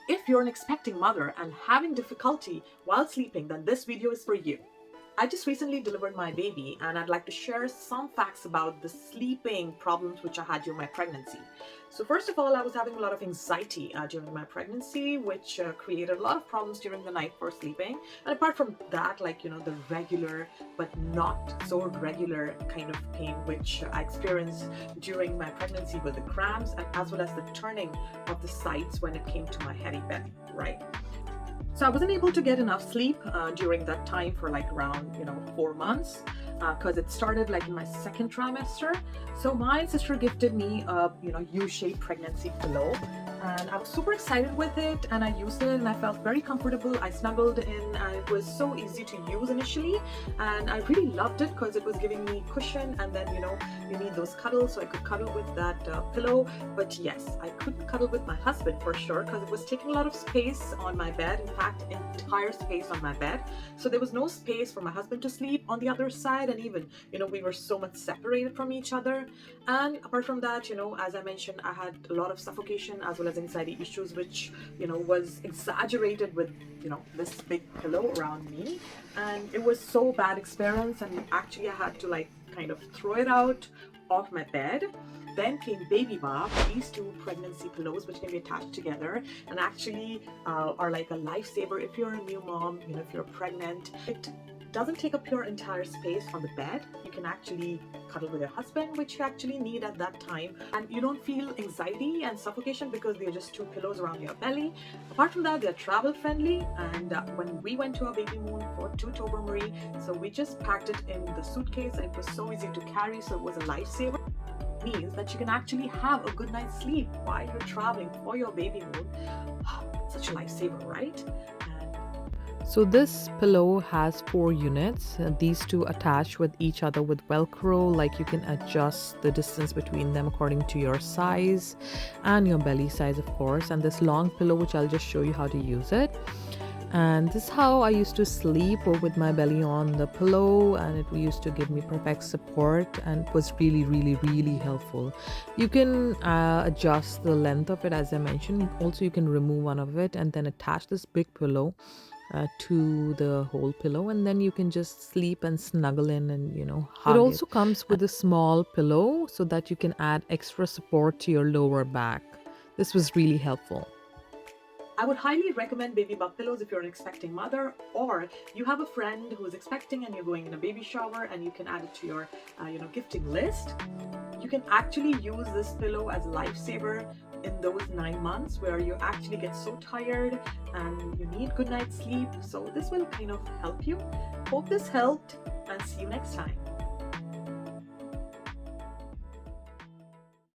If you're an expecting mother and having difficulty while sleeping, then this video is for you. I just recently delivered my baby and I'd like to share some facts about the sleeping problems which I had during my pregnancy. So first of all, I was having a lot of anxiety during my pregnancy, which created a lot of problems during the night for sleeping. And apart from that, the regular but not so regular kind of pain which I experienced during my pregnancy with the cramps and as well as the turning of the sides when it came to my heavy belly, right? So I wasn't able to get enough sleep during that time for around 4 months because it started in my second trimester. So my sister gifted me a U-shaped pregnancy pillow, and I was super excited with it, and I used it and I felt very comfortable. I snuggled in and it was so easy to use initially, and I really loved it because it was giving me cushion, and then you need those cuddles, so I could cuddle with that pillow. But yes, I couldn't cuddle with my husband for sure because it was taking a lot of space on my bed, in fact entire space on my bed. So there was no space for my husband to sleep on the other side, and even we were so much separated from each other. And apart from that, as I mentioned, I had a lot of suffocation as well as anxiety issues, which was exaggerated with this big pillow around me, and it was so bad experience, and actually I had to kind of throw it out of my bed. Then came BabyBub, these two pregnancy pillows which can be attached together and actually are like a lifesaver if you're a new mom, if you're pregnant. It doesn't take up your entire space on the bed. You can actually cuddle with your husband, which you actually need at that time, and you don't feel anxiety and suffocation because they're just two pillows around your belly. Apart from that, they're travel friendly, and when we went to our baby moon for 2 Tober Marie, so we just packed it in the suitcase and it was so easy to carry, so it was a lifesaver. Means that you can actually have a good night's sleep while you're traveling for your baby moon. Such a lifesaver, right? So this pillow has 4 units. These two attach with each other with Velcro, you can adjust the distance between them according to your size and your belly size, of course. And this long pillow, which I'll just show you how to use it. And this is how I used to sleep, with my belly on the pillow, and it used to give me perfect support and it was really, really, really helpful. You can adjust the length of it, as I mentioned. Also, you can remove one of it and then attach this big pillow to the whole pillow, and then you can just sleep and snuggle in and hug it. Also comes with a small pillow so that you can add extra support to your lower back. This was really helpful. I would highly recommend BabyBub pillows if you're an expecting mother, or you have a friend who is expecting and you're going in a baby shower and you can add it to your gifting list. You can actually use this pillow as a lifesaver in those 9 months where you actually get so tired and you need good night's sleep. So this will kind of help you. Hope this helped, and see you next time.